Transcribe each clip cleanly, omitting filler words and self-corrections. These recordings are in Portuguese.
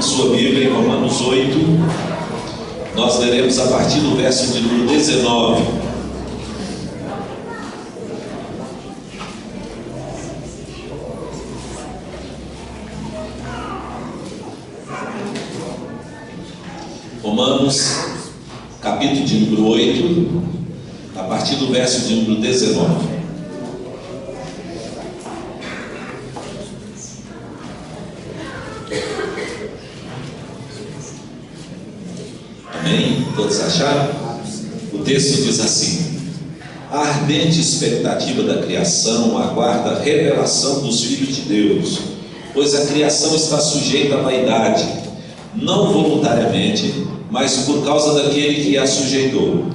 sua Bíblia, em Romanos 8, nós leremos a partir do verso de número 19. Romanos, capítulo de número 8, a partir do verso de número 19. Amém? Todos acharam? O texto diz assim: a ardente expectativa da criação aguarda a revelação dos filhos de Deus, pois a criação está sujeita à vaidade, não voluntariamente, mas por causa daquele que a sujeitou,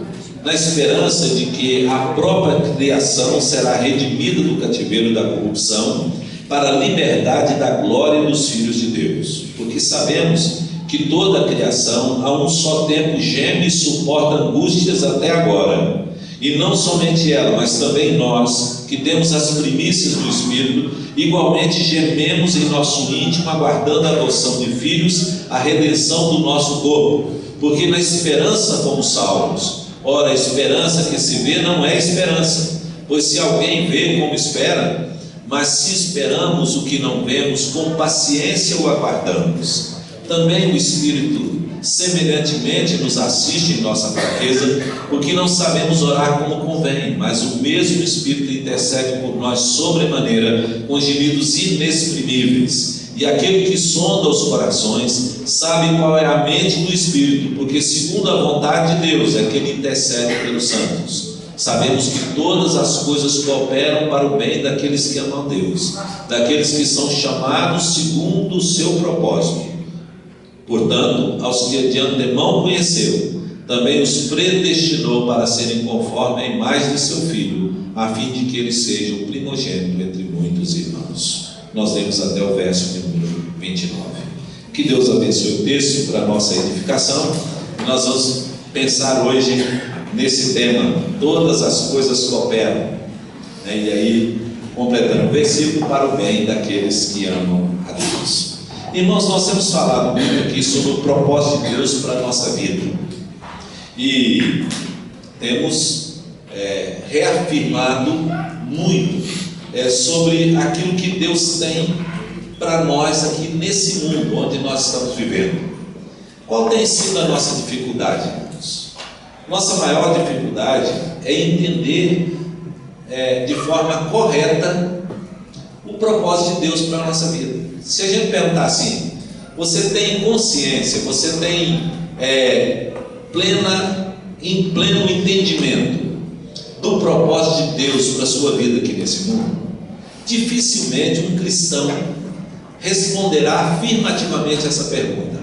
na esperança de que a própria criação será redimida do cativeiro da corrupção para a liberdade da glória dos filhos de Deus. Porque sabemos que toda a criação a um só tempo geme e suporta angústias até agora, e não somente ela, mas também nós, que temos as primícias do Espírito, igualmente gememos em nosso íntimo, aguardando a adoção de filhos, a redenção do nosso corpo, porque na esperança fomos salvos. Ora, a esperança que se vê não é esperança, pois se alguém vê como espera, mas se esperamos o que não vemos, com paciência o aguardamos. Também o Espírito semelhantemente nos assiste em nossa fraqueza, porque não sabemos orar como convém, mas o mesmo Espírito intercede por nós sobremaneira, com gemidos inexprimíveis. E aquele que sonda os corações sabe qual é a mente do Espírito, porque segundo a vontade de Deus é que ele intercede pelos santos. Sabemos que todas as coisas cooperam para o bem daqueles que amam a Deus, daqueles que são chamados segundo o seu propósito. Portanto, aos que de antemão conheceu, também os predestinou para serem conforme a imagem de seu Filho, a fim de que ele seja o primogênito entre muitos irmãos. Nós lemos até o verso de número 29. Que Deus abençoe o texto para a nossa edificação. Nós vamos pensar hoje nesse tema: todas as coisas cooperam, e aí completando o versículo, para o bem daqueles que amam a Deus. Irmãos, nós temos falado muito aqui sobre o propósito de Deus para a nossa vida, e temos reafirmado muito sobre aquilo que Deus tem para nós aqui nesse mundo onde nós estamos vivendo. Qual tem sido a nossa dificuldade, irmãos? Nossa maior dificuldade é entender de forma correta o propósito de Deus para a nossa vida. Se a gente perguntar assim: você tem consciência, você tem pleno entendimento do propósito de Deus para a sua vida aqui nesse mundo? Dificilmente um cristão responderá afirmativamente essa pergunta.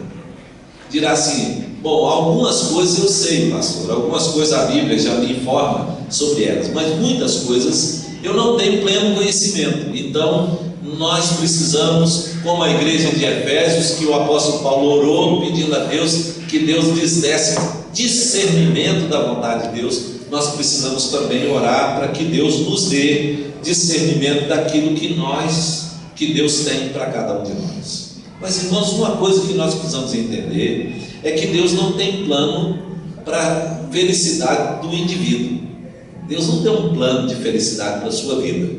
Dirá assim: bom, algumas coisas eu sei, pastor, algumas coisas a Bíblia já me informa sobre elas, mas muitas coisas eu não tenho pleno conhecimento. Então nós precisamos, como a igreja de Efésios, que o apóstolo Paulo orou pedindo a Deus que Deus lhes desse discernimento da vontade de Deus, nós precisamos também orar para que Deus nos dê discernimento daquilo que Deus tem para cada um de nós. Mas, irmãos, uma coisa que nós precisamos entender é que Deus não tem plano para a felicidade do indivíduo. Deus não tem um plano de felicidade para a sua vida,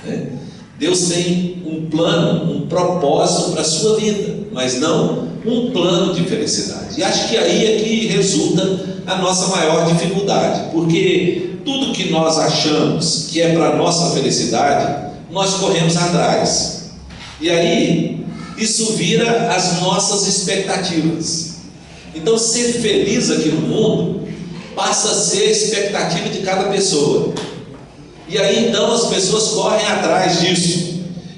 né? Deus tem um plano, um propósito para a sua vida, mas não um plano de felicidade. E acho que aí é que resulta a nossa maior dificuldade, porque tudo que nós achamos que é para a nossa felicidade, nós corremos atrás, e aí isso vira as nossas expectativas. Então, ser feliz aqui no mundo passa a ser a expectativa de cada pessoa. E aí então as pessoas correm atrás disso,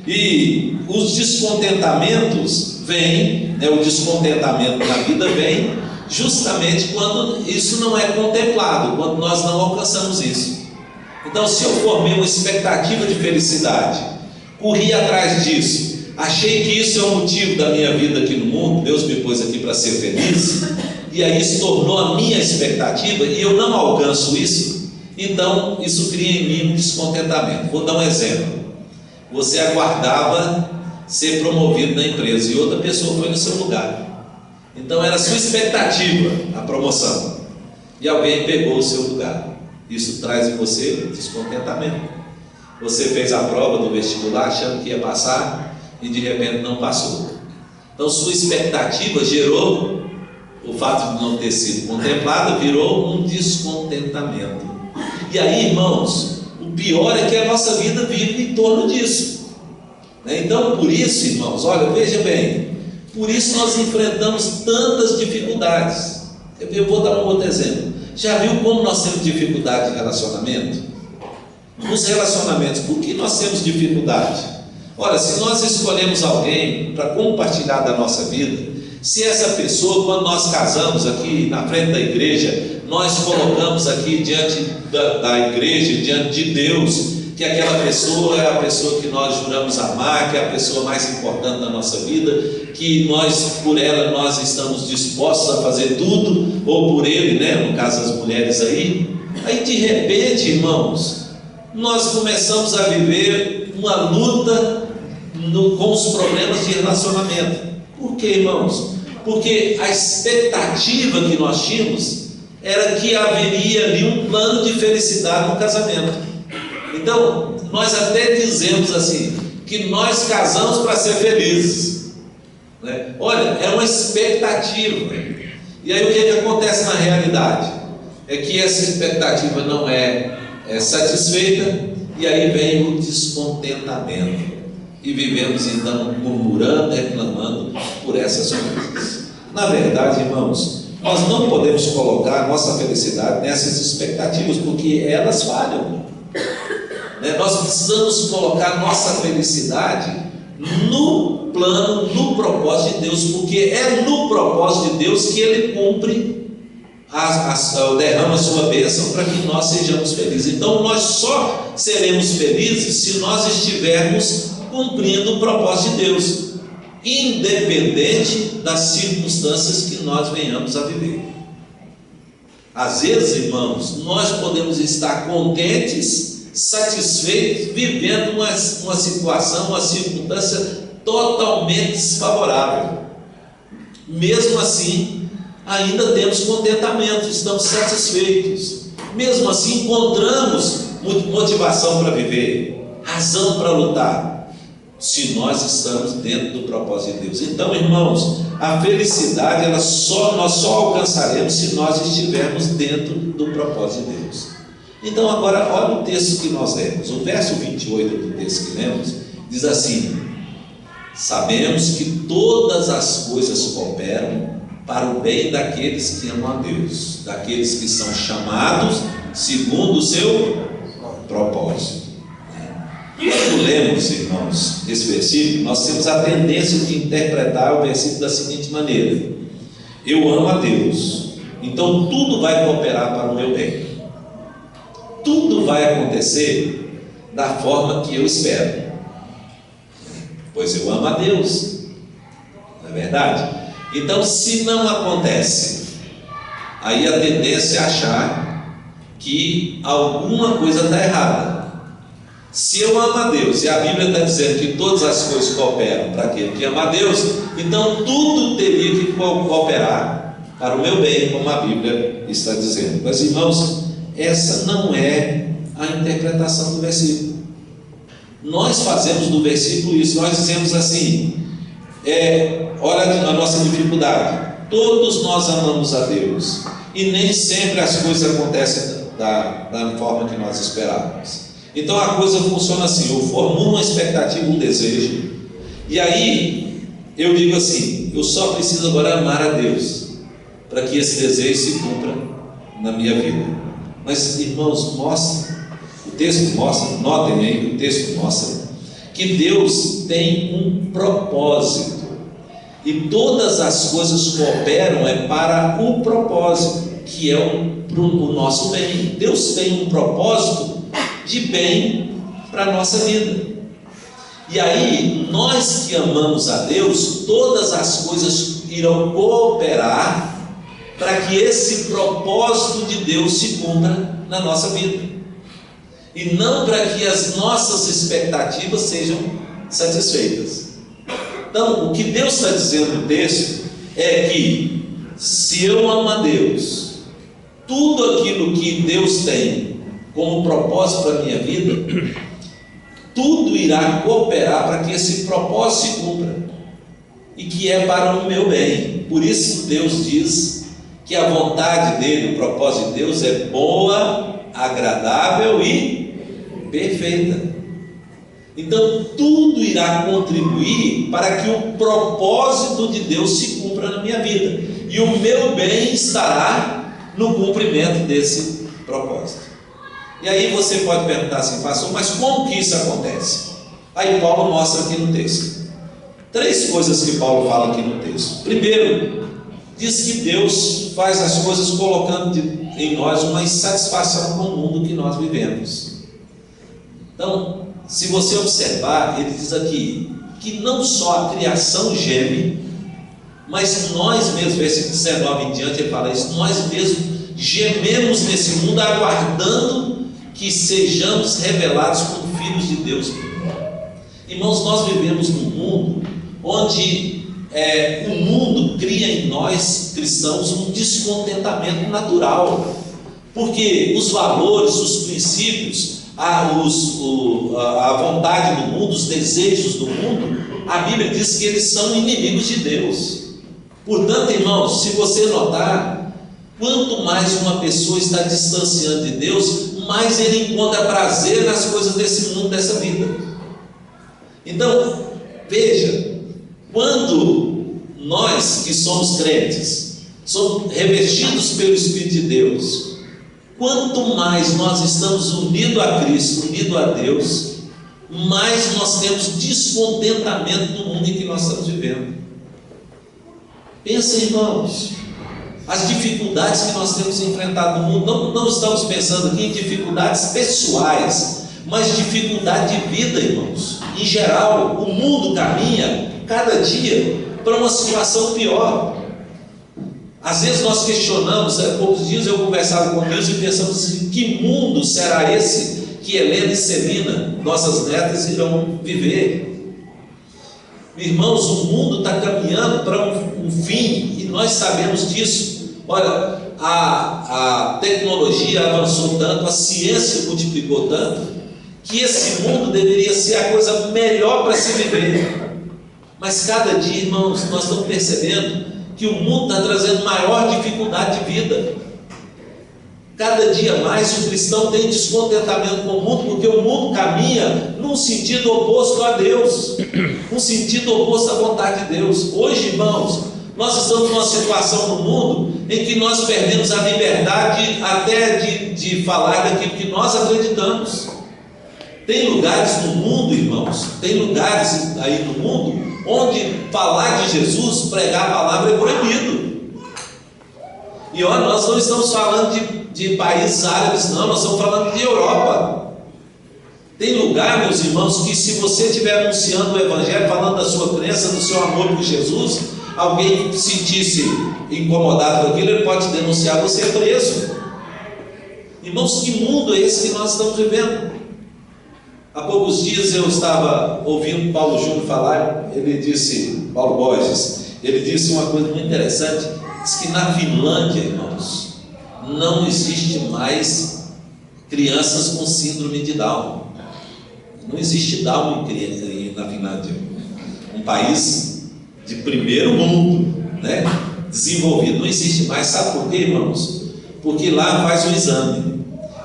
e os descontentamentos vêm, o descontentamento na vida vem justamente quando isso não é contemplado, quando nós não alcançamos isso. Então, se eu formei uma expectativa de felicidade, corri atrás disso, achei que isso é o motivo da minha vida aqui no mundo, Deus me pôs aqui para ser feliz, e aí se tornou a minha expectativa, e eu não alcanço isso, então isso cria em mim um descontentamento. Vou dar um exemplo: você aguardava ser promovido na empresa e outra pessoa foi no seu lugar. Então era a sua expectativa a promoção e alguém pegou o seu lugar. Isso traz em você descontentamento. Você fez a prova do vestibular achando que ia passar e de repente não passou. Então sua expectativa gerou o fato de não ter sido contemplada, virou um descontentamento. E aí, irmãos, o pior é que a nossa vida vive em torno disso. Então, por isso, irmãos, olha, veja bem, por isso nós enfrentamos tantas dificuldades. Eu vou dar um outro exemplo. Já viu como nós temos dificuldade de relacionamento? Nos relacionamentos, por que nós temos dificuldade? Olha, se nós escolhemos alguém para compartilhar da nossa vida, se essa pessoa, quando nós casamos aqui na frente da igreja, nós colocamos aqui diante da igreja, diante de Deus, que aquela pessoa é a pessoa que nós juramos amar, que é a pessoa mais importante da nossa vida, que nós, por ela, nós estamos dispostos a fazer tudo, ou por ele, né? No caso das mulheres aí de repente, irmãos, nós começamos a viver uma luta com os problemas de relacionamento. Por quê, irmãos? Porque a expectativa que nós tínhamos era que haveria ali um plano de felicidade no casamento. Então, nós até dizemos assim, que nós casamos para ser felizes, né? Olha, é uma expectativa. E aí o que acontece na realidade? É que essa expectativa não é satisfeita, e aí vem o descontentamento. E vivemos então murmurando, reclamando por essas coisas. Na verdade, irmãos, nós não podemos colocar a nossa felicidade nessas expectativas, porque elas falham. Nós precisamos colocar nossa felicidade no plano, no propósito de Deus, porque é no propósito de Deus que Ele cumpre, derrama a sua bênção para que nós sejamos felizes. Então nós só seremos felizes se nós estivermos cumprindo o propósito de Deus, independente das circunstâncias que nós venhamos a viver. Às vezes, irmãos, nós podemos estar contentes, satisfeitos, vivendo uma situação, uma circunstância totalmente desfavorável. Mesmo assim, ainda temos contentamento, estamos satisfeitos. Mesmo assim, encontramos motivação para viver, razão para lutar, se nós estamos dentro do propósito de Deus. Então, irmãos, a felicidade nós só alcançaremos se nós estivermos dentro do propósito de Deus. Então agora olha o texto que nós lemos, o verso 28 do texto que lemos, diz assim: sabemos que todas as coisas cooperam para o bem daqueles que amam a Deus, daqueles que são chamados segundo o seu propósito. Quando lemos, irmãos, esse versículo, nós temos a tendência de interpretar o versículo da seguinte maneira: eu amo a Deus, então tudo vai cooperar para o meu bem, tudo vai acontecer da forma que eu espero, pois eu amo a Deus, não é verdade? Então, se não acontece, aí a tendência é achar que alguma coisa está errada. Se eu amo a Deus, e a Bíblia está dizendo que todas as coisas cooperam para aquele que ama a Deus, então tudo teria que cooperar para o meu bem, como a Bíblia está dizendo. Mas, irmãos, essa não é a interpretação do versículo. Nós fazemos do versículo isso, nós dizemos assim, olha a nossa dificuldade, todos nós amamos a Deus, e nem sempre as coisas acontecem da forma que nós esperávamos. Então a coisa funciona assim: eu formulo uma expectativa, um desejo, e aí eu digo assim, eu só preciso agora amar a Deus para que esse desejo se cumpra na minha vida. Mas, irmãos, o texto mostra, notem aí que o texto mostra que Deus tem um propósito, e todas as coisas cooperam para o propósito, que é o nosso bem. Deus tem um propósito de bem para a nossa vida. E aí, nós que amamos a Deus, todas as coisas irão cooperar para que esse propósito de Deus se cumpra na nossa vida, e não para que as nossas expectativas sejam satisfeitas. Então, o que Deus está dizendo no texto é que, se eu amo a Deus, tudo aquilo que Deus tem como propósito para a minha vida, tudo irá cooperar para que esse propósito se cumpra, e que é para o meu bem. Por isso Deus diz que a vontade dele, o propósito de Deus é boa, agradável e perfeita. Então tudo irá contribuir para que o propósito de Deus se cumpra na minha vida, e o meu bem estará no cumprimento desse propósito. E aí você pode perguntar assim, pastor, mas como que isso acontece? Aí Paulo mostra aqui no texto 3 coisas que Paulo fala aqui no texto. Primeiro, diz que Deus faz as coisas colocando em nós uma insatisfação com o mundo que nós vivemos. Então, se você observar, ele diz aqui que não só a criação geme, mas nós mesmos, versículo 19 em diante, ele fala isso, nós mesmos gememos nesse mundo, aguardando que sejamos revelados como filhos de Deus. Irmãos, nós vivemos num mundo onde o mundo cria em nós, cristãos, um descontentamento natural, porque os valores, os princípios, a vontade do mundo, os desejos do mundo, a Bíblia diz que eles são inimigos de Deus. Portanto, irmãos, se você notar, quanto mais uma pessoa está distanciando de Deus, mais ele encontra prazer nas coisas desse mundo, dessa vida. Então, veja, quando nós que somos crentes, somos revestidos pelo Espírito de Deus, quanto mais nós estamos unidos a Cristo, unidos a Deus, mais nós temos descontentamento no mundo em que nós estamos vivendo. Pensa, irmãos, as dificuldades que nós temos enfrentado no mundo, não estamos pensando aqui em dificuldades pessoais, mas dificuldade de vida, irmãos. Em geral, o mundo caminha cada dia para uma situação pior. Às vezes nós questionamos, há poucos dias eu conversava com Deus e pensamos assim, que mundo será esse que Helena e Celina, nossas netas, irão viver? Irmãos, o mundo está caminhando para um fim, e nós sabemos disso. Olha, a tecnologia avançou tanto, a ciência multiplicou tanto, que esse mundo deveria ser a coisa melhor para se viver. Mas cada dia, irmãos, nós estamos percebendo que o mundo está trazendo maior dificuldade de vida. Cada dia mais o cristão tem descontentamento com o mundo, porque o mundo caminha num sentido oposto a Deus, um sentido oposto à vontade de Deus. Hoje, irmãos, nós estamos numa situação no mundo em que nós perdemos a liberdade até de falar daquilo que nós acreditamos. Tem lugares no mundo, irmãos, tem lugares aí no mundo onde falar de Jesus, pregar a palavra é proibido. E olha, nós não estamos falando de países árabes, não, nós estamos falando de Europa. Tem lugar, meus irmãos, que se você estiver anunciando o Evangelho, falando da sua crença, do seu amor por Jesus, alguém sentisse incomodado com aquilo, ele pode denunciar, você é preso. Irmãos, que mundo é esse que nós estamos vivendo? Há poucos dias eu estava ouvindo Paulo Júnior falar, ele disse, Paulo Borges, ele disse uma coisa muito interessante, diz que na Finlândia, irmãos, não existe mais crianças com síndrome de Down. Não existe Down na Finlândia, um país de primeiro mundo, né? Desenvolvido, não existe mais. Sabe por quê, irmãos? Porque lá faz o exame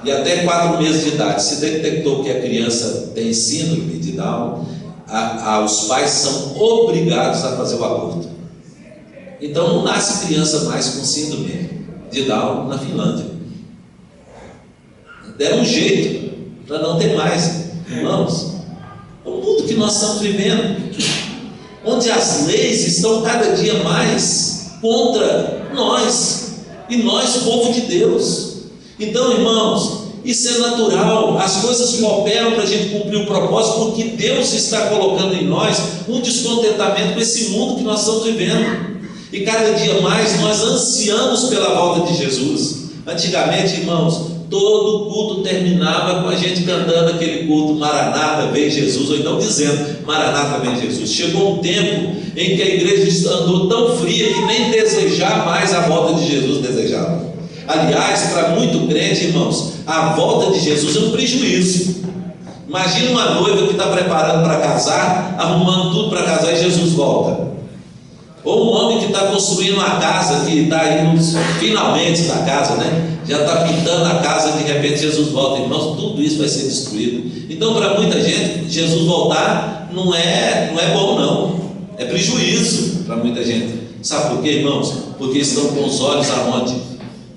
e até 4 meses de idade, se detectou que a criança tem síndrome de Down, os pais são obrigados a fazer o aborto. Então não nasce criança mais com síndrome de Down na Finlândia. Deram um jeito para não ter mais. Irmãos, o mundo que nós estamos vivendo, onde as leis estão cada dia mais contra nós, e nós, povo de Deus. Então, irmãos, isso é natural, as coisas cooperam para a gente cumprir o propósito, porque Deus está colocando em nós um descontentamento com esse mundo que nós estamos vivendo, e cada dia mais nós ansiamos pela volta de Jesus. Antigamente, irmãos, todo culto terminava com a gente cantando aquele culto Maranata, vem Jesus, ou então dizendo Maranata, vem Jesus. Chegou um tempo em que a igreja andou tão fria que nem desejar mais a volta de Jesus desejava. Aliás, para muito crente, irmãos, a volta de Jesus é um prejuízo. Imagina uma noiva que está preparando para casar, arrumando tudo para casar e Jesus volta. Ou um homem que está construindo uma casa, que está indo finalmente da casa, né? Já está pintando a casa, de repente Jesus volta. Irmãos, tudo isso vai ser destruído. Então, para muita gente, Jesus voltar não é bom, não. É prejuízo para muita gente. Sabe por quê, irmãos? Porque estão com os olhos aonde?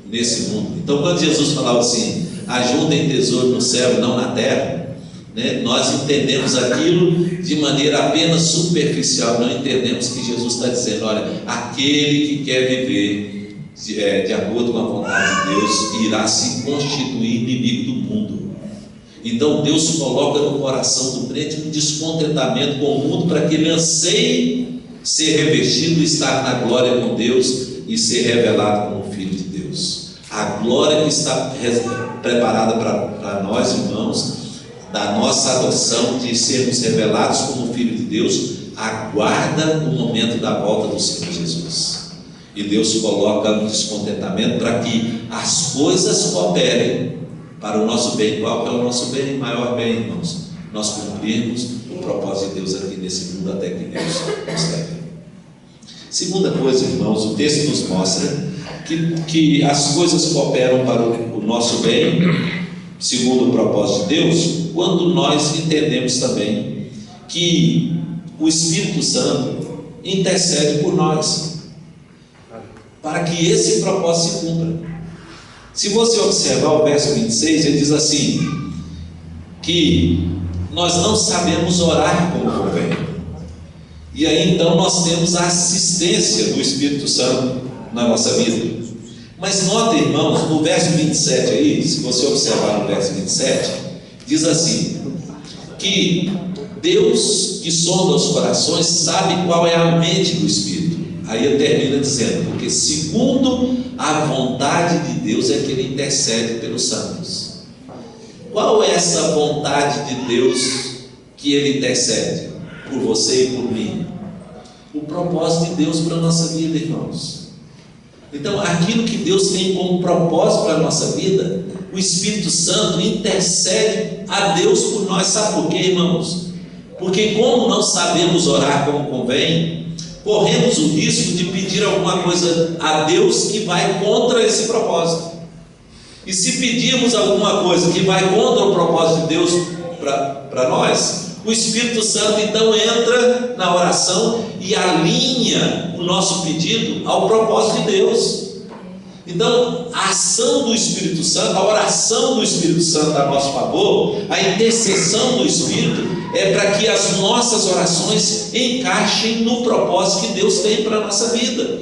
Nesse mundo. Então, quando Jesus falava assim, ajuntem tesouro no céu e não na terra, né? Nós entendemos aquilo de maneira apenas superficial, não entendemos que Jesus está dizendo, olha, aquele que quer viver de acordo com a vontade de Deus, irá se constituir inimigo do mundo. Então Deus coloca no coração do crente um descontentamento com o mundo, para que ele anseie ser revestido, estar na glória com Deus e ser revelado como filho de Deus. A glória que está preparada para nós, irmãos, da nossa adoção, de sermos revelados como filho de Deus, aguarda o momento da volta do Senhor Jesus. E Deus coloca um descontentamento para que as coisas cooperem para o nosso bem. Qual é o nosso bem? Maior bem, irmãos, nós cumprirmos o propósito de Deus aqui nesse mundo até que Deus nos leve. Segunda coisa, irmãos, o texto nos mostra que as coisas cooperam para o nosso bem, segundo o propósito de Deus, quando nós entendemos também que o Espírito Santo intercede por nós, para que esse propósito se cumpra. Se você observar o verso 26, ele diz assim, que nós não sabemos orar como convém. E aí então nós temos a assistência do Espírito Santo na nossa vida. Mas notem, irmãos, no verso 27 aí, se você observar no verso 27, diz assim, que Deus que sonda os corações sabe qual é a mente do Espírito. Aí ele termina dizendo, porque segundo a vontade de Deus é que ele intercede pelos santos. Qual é essa vontade de Deus que ele intercede por você e por mim? O propósito de Deus para a nossa vida, irmãos. Então, aquilo que Deus tem como propósito para a nossa vida, o Espírito Santo intercede a Deus por nós. Sabe por quê, irmãos? Porque como não sabemos orar como convém, corremos o risco de pedir alguma coisa a Deus que vai contra esse propósito. E se pedirmos alguma coisa que vai contra o propósito de Deus para nós, o Espírito Santo então entra na oração e alinha o nosso pedido ao propósito de Deus. Então, a ação do Espírito Santo, a oração do Espírito Santo a nosso favor, a intercessão do Espírito, é para que as nossas orações encaixem no propósito que Deus tem para a nossa vida,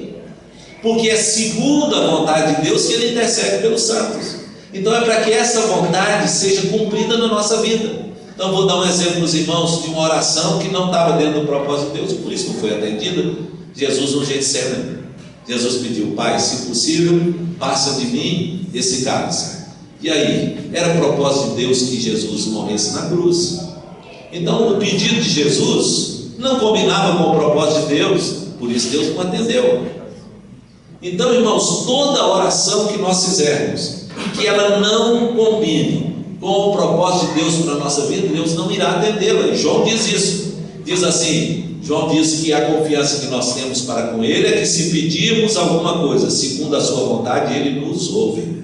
porque é segundo a vontade de Deus que Ele intercede pelos santos. Então é para que essa vontade seja cumprida na nossa vida. Então vou dar um exemplo para os irmãos de uma oração que não estava dentro do propósito de Deus, e por isso não foi atendida. Jesus no Getsemane, Jesus pediu, Pai, se possível, passa de mim esse cálice. E aí, era propósito de Deus que Jesus morresse na cruz. Então o pedido de Jesus não combinava com o propósito de Deus, por isso Deus não atendeu. Então, irmãos, toda oração que nós fizermos e que ela não combine com o propósito de Deus para a nossa vida, Deus não irá atendê-la. E João diz isso, diz assim, João diz que a confiança que nós temos para com Ele é que se pedirmos alguma coisa segundo a sua vontade, Ele nos ouve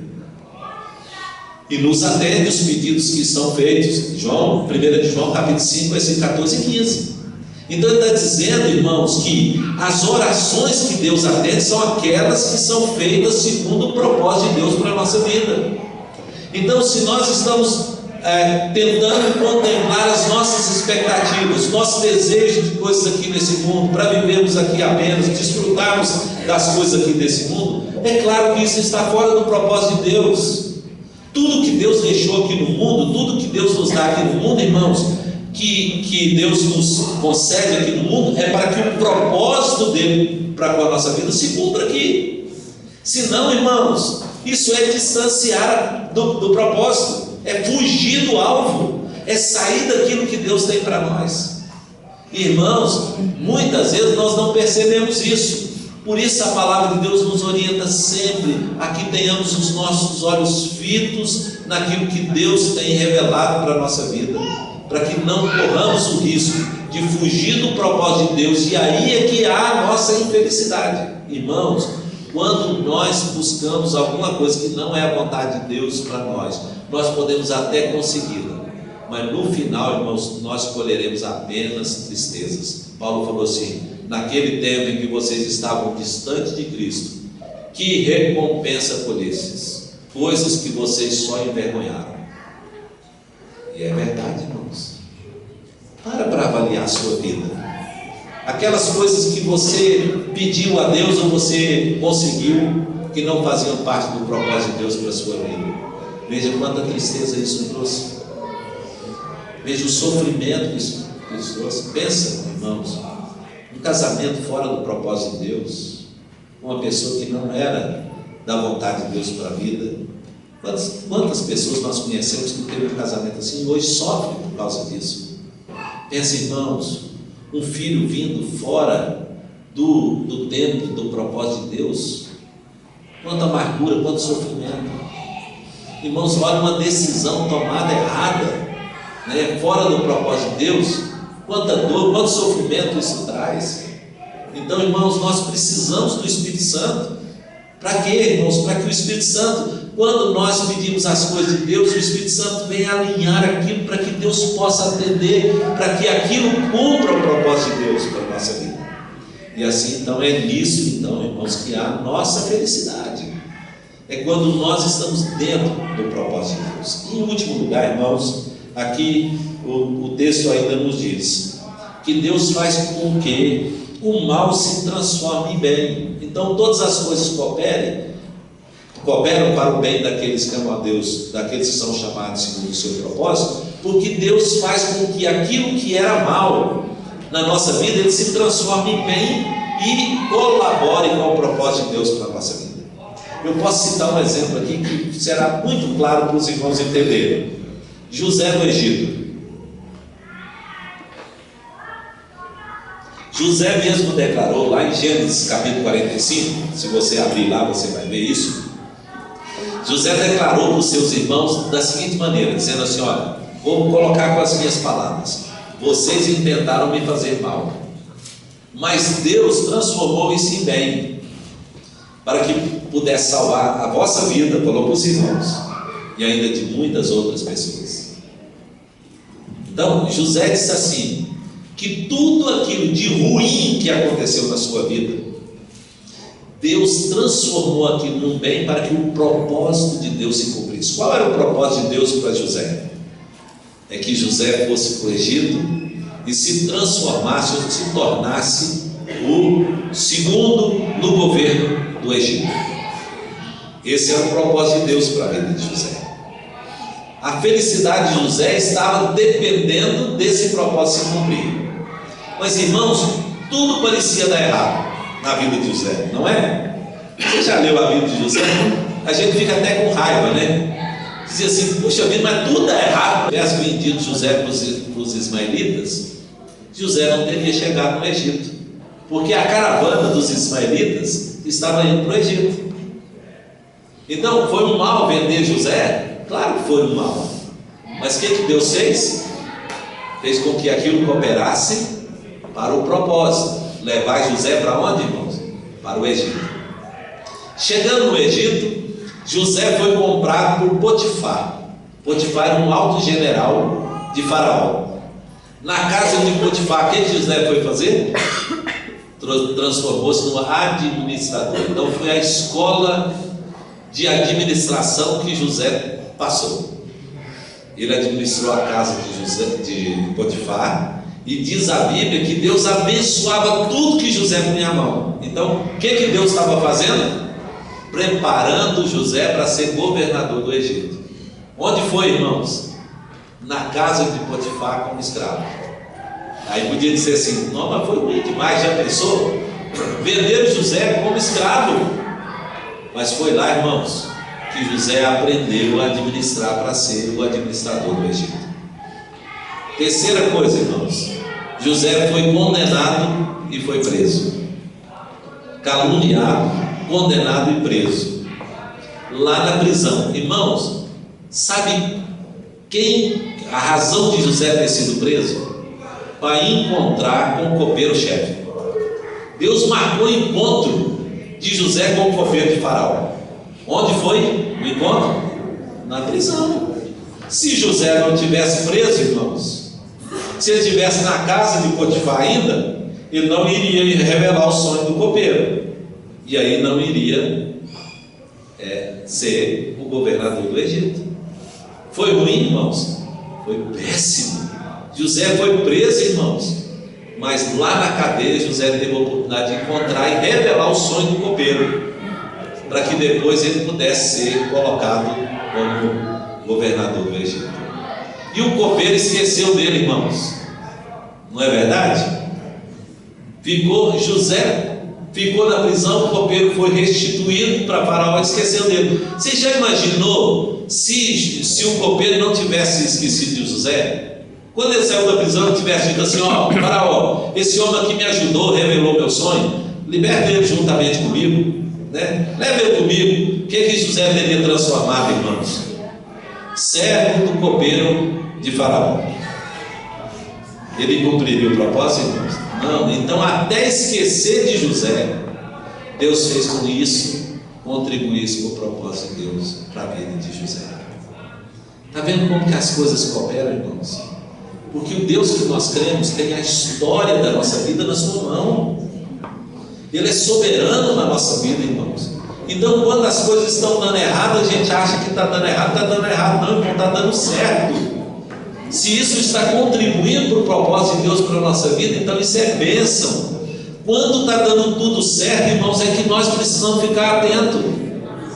e nos atende os pedidos que são feitos. 1 de João capítulo 5, versículo 14 e 15. Então ele está dizendo, irmãos, que as orações que Deus atende são aquelas que são feitas segundo o propósito de Deus para a nossa vida. Então, se nós estamos tentando contemplar as nossas expectativas, nossos desejos de coisas aqui nesse mundo, para vivermos aqui apenas, desfrutarmos das coisas aqui desse mundo, é claro que isso está fora do propósito de Deus. Tudo que Deus deixou aqui no mundo, tudo que Deus nos dá aqui no mundo, irmãos, que Deus nos concede aqui no mundo, é para que o propósito dele para com a nossa vida se cumpra aqui. Senão, irmãos, Isso é distanciar do propósito, é fugir do alvo, é sair daquilo que Deus tem para nós. Irmãos, muitas vezes nós não percebemos isso. Por isso a palavra de Deus nos orienta sempre a que tenhamos os nossos olhos fitos naquilo que Deus tem revelado para a nossa vida, para que não corramos o risco de fugir do propósito de Deus, e aí é que há a nossa infelicidade. Irmãos, quando nós buscamos alguma coisa que não é a vontade de Deus para nós, nós podemos até consegui-la, mas no final, irmãos, nós colheremos apenas tristezas. Paulo falou assim: naquele tempo em que vocês estavam distantes de Cristo, que recompensa colhestes? Coisas que vocês só envergonharam. E é verdade, irmãos. Para avaliar a sua vida. Aquelas coisas que você pediu a Deus ou você conseguiu, que não faziam parte do propósito de Deus para a sua vida. Veja quanta tristeza isso trouxe. Veja o sofrimento que isso trouxe. Pensa, irmãos, um casamento fora do propósito de Deus, uma pessoa que não era da vontade de Deus para a vida. Quantas pessoas nós conhecemos que teve um casamento assim e hoje sofrem por causa disso? Pensa, irmãos, um filho vindo fora do tempo, do propósito de Deus. Quanta amargura, quanto sofrimento. Irmãos, olha uma decisão tomada errada, né, fora do propósito de Deus. Quanta dor, quanto sofrimento isso traz. Então, irmãos, nós precisamos do Espírito Santo. Para quê, irmãos? Para que o Espírito Santo, quando nós pedimos as coisas de Deus, o Espírito Santo vem alinhar aquilo para que Deus possa atender, para que aquilo cumpra o propósito de Deus para a nossa vida. E assim, então, é nisso, então, irmãos, que há a nossa felicidade. É quando nós estamos dentro do propósito de Deus. E em último lugar, irmãos, aqui o texto ainda nos diz que Deus faz com que o mal se transforme em bem. Então todas as coisas cooperam para o bem daqueles que amam a Deus, daqueles que são chamados segundo o seu propósito, porque Deus faz com que aquilo que era mal na nossa vida, ele se transforme em bem e colabore com o propósito de Deus para a nossa vida. Eu posso citar um exemplo aqui que será muito claro para os irmãos entenderem. José no Egito. José mesmo declarou lá em Gênesis capítulo 45, se você abrir lá você vai ver isso. José declarou para os seus irmãos da seguinte maneira, dizendo assim: olha, vou colocar com as minhas palavras: vocês intentaram me fazer mal, mas Deus transformou isso em bem, para que pudesse salvar a vossa vida, falou para os irmãos, e ainda de muitas outras pessoas. Então José disse assim, que tudo aquilo de ruim que aconteceu na sua vida, Deus transformou aquilo num bem para que o propósito de Deus se cumprisse. Qual era o propósito de Deus para José? É que José fosse para o Egito e se transformasse, ou se tornasse o segundo no governo do Egito. Esse era o propósito de Deus para a vida de José. A felicidade de José estava dependendo desse propósito se cumprir. Mas, irmãos, tudo parecia dar errado na vida de José, não é? Você já leu a vida de José? A gente fica até com raiva, né? Dizia assim: puxa vida, mas tudo dá errado. Tivesse vendido José para os ismaelitas, José não teria chegado no Egito, porque a caravana dos ismaelitas estava indo para o Egito. Então, foi um mal vender José? Claro que foi um mal. Mas o que Deus fez? Fez com que aquilo cooperasse para o propósito. Levar José para onde, irmãos? Para o Egito. Chegando no Egito, José foi comprado por Potifar. Potifar era um alto general de Faraó. Na casa de Potifar, o que José foi fazer? Transformou-se num administrador. Então foi a escola de administração que José passou. Ele administrou a casa de Potifar. E diz a Bíblia que Deus abençoava tudo que José punha a mão. Então, o que Deus estava fazendo? Preparando José para ser governador do Egito. Onde foi, irmãos? Na casa de Potifar como escravo. Aí podia dizer assim: não, mas foi ruim demais, já pensou? Venderam José como escravo. Mas foi lá, irmãos, que José aprendeu a administrar para ser o administrador do Egito. Terceira coisa, irmãos, José foi condenado e foi preso. Caluniado, condenado e preso. Lá na prisão. Irmãos, sabe a razão de José ter sido preso? Para encontrar com o copeiro-chefe. Deus marcou o encontro de José com o copeiro de Faraó. Onde foi o encontro? Na prisão. Se José não tivesse preso, irmãos, se ele estivesse na casa de Potifar ainda, ele não iria revelar o sonho do copeiro, e aí não iria ser o governador do Egito. Foi ruim, irmãos? Foi péssimo. José foi preso, irmãos, mas lá na cadeia José teve a oportunidade de encontrar e revelar o sonho do copeiro, para que depois ele pudesse ser colocado como governador do Egito. E o copeiro esqueceu dele, irmãos, não é verdade? José ficou na prisão, o copeiro foi restituído para Faraó e esqueceu dele. Você já imaginou se o copeiro não tivesse esquecido de José? Quando ele saiu da prisão, ele tivesse dito assim: ó, Faraó, esse homem aqui me ajudou, revelou meu sonho, liberta ele juntamente comigo, né? Leva ele comigo. O que José teria transformado, irmãos? Servo do copeiro de Faraó. Ele cumpriria o propósito, irmãos? Não. Então, até esquecer de José, Deus fez com isso contribuísse com o propósito de Deus para a vida de José. Está vendo como que as coisas cooperam, irmãos? Porque o Deus que nós cremos tem a história da nossa vida na sua mão. Ele é soberano na nossa vida, irmãos. Então, quando as coisas estão dando errado, a gente acha que está dando errado. Está dando errado, não, irmão, está dando certo. Se isso está contribuindo para o propósito de Deus para a nossa vida, então isso é bênção. Quando está dando tudo certo, irmãos, é que nós precisamos ficar atentos.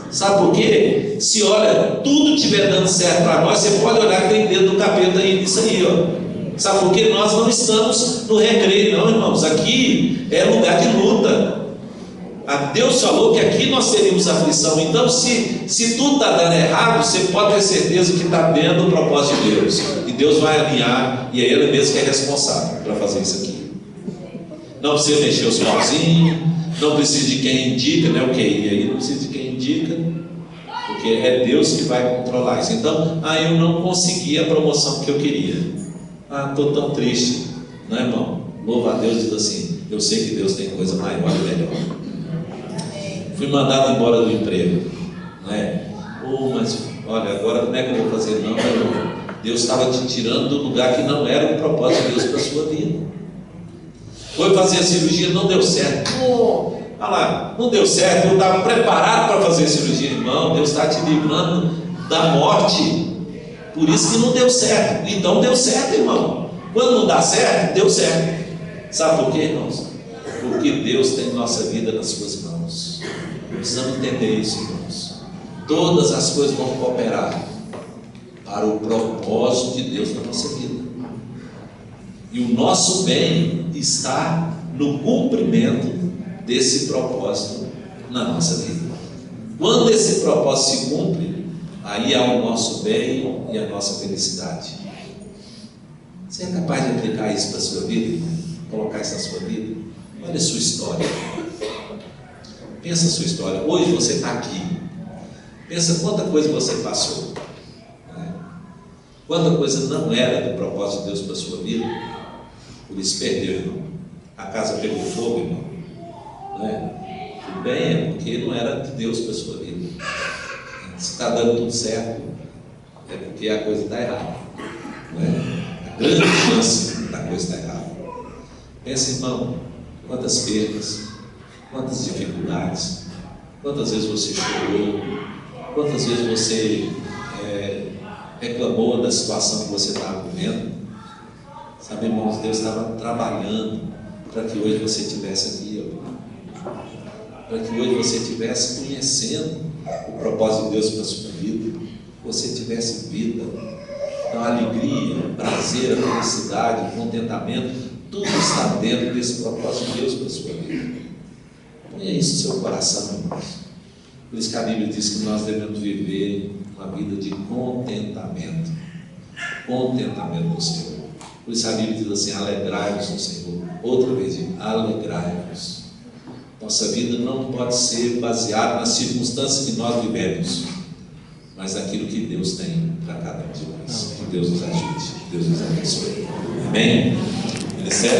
Sabe por quê? Se olha, tudo estiver dando certo para nós, você pode olhar que tem dedo do capeta aí nisso aí, ó. Sabe por quê? Nós não estamos no recreio, não, irmãos. Aqui é lugar de luta. Deus falou que aqui nós teríamos aflição. Então, se tudo está dando errado, você pode ter certeza que está dentro do propósito de Deus. E Deus vai alinhar, e é Ele mesmo que é responsável para fazer isso aqui. Não precisa mexer os pauzinhos, não precisa de quem indica, né? O QI aí não precisa de quem indica, porque é Deus que vai controlar isso. Então, eu não consegui a promoção que eu queria. Estou tão triste, não é, irmão? Louva a Deus, diz assim: eu sei que Deus tem coisa maior e melhor. Fui mandado embora do emprego, não é? Mas olha, agora como é que eu vou fazer? Não, irmão, Deus estava te tirando do lugar que não era o propósito de Deus para a sua vida. Foi fazer a cirurgia, não deu certo. Olha lá, não deu certo. Eu estava preparado para fazer a cirurgia, irmão. Deus está te livrando da morte. Por isso que não deu certo. Então deu certo, irmão. Quando não dá certo, deu certo. Sabe por quê, irmãos? Porque Deus tem nossa vida nas suas mãos. Precisamos entender isso, irmãos. Todas as coisas vão cooperar para o propósito de Deus na nossa vida. E o nosso bem está no cumprimento desse propósito na nossa vida. Quando esse propósito se cumpre, aí há o nosso bem e a nossa felicidade. Você é capaz de aplicar isso para a sua vida? Colocar isso na sua vida? Olha a sua história. Pensa a sua história. Hoje você está aqui. Pensa quanta coisa você passou. Quanta coisa não era do propósito de Deus para a sua vida. Por isso perdeu, irmão. A casa pegou fogo, irmão. Não é? Tudo bem, é porque não era de Deus para a sua vida. Se está dando tudo certo, é porque a coisa está errada. Não é? A grande chance da coisa estar errada. Pensa, irmão, quantas perdas, quantas dificuldades, quantas vezes você chorou, quantas vezes você reclamou da situação que você estava vivendo. Sabe, irmãos, Deus estava trabalhando para que hoje você estivesse aqui, para que hoje você estivesse conhecendo o propósito de Deus para a sua vida, você tivesse vida. Então, a alegria, o prazer, a felicidade, o contentamento, tudo está dentro desse propósito de Deus para a sua vida. Ponha isso no seu coração, irmãos. Por isso que a Bíblia diz que nós devemos viver uma vida de contentamento. Contentamento no Senhor. Por isso a Bíblia diz assim: alegrai-vos no Senhor. Outra vez, alegrai-vos. Nossa vida não pode ser baseada nas circunstâncias que nós vivemos, mas naquilo que Deus tem para cada um de nós. Que Deus nos ajude, que Deus nos abençoe. Amém? Ministério.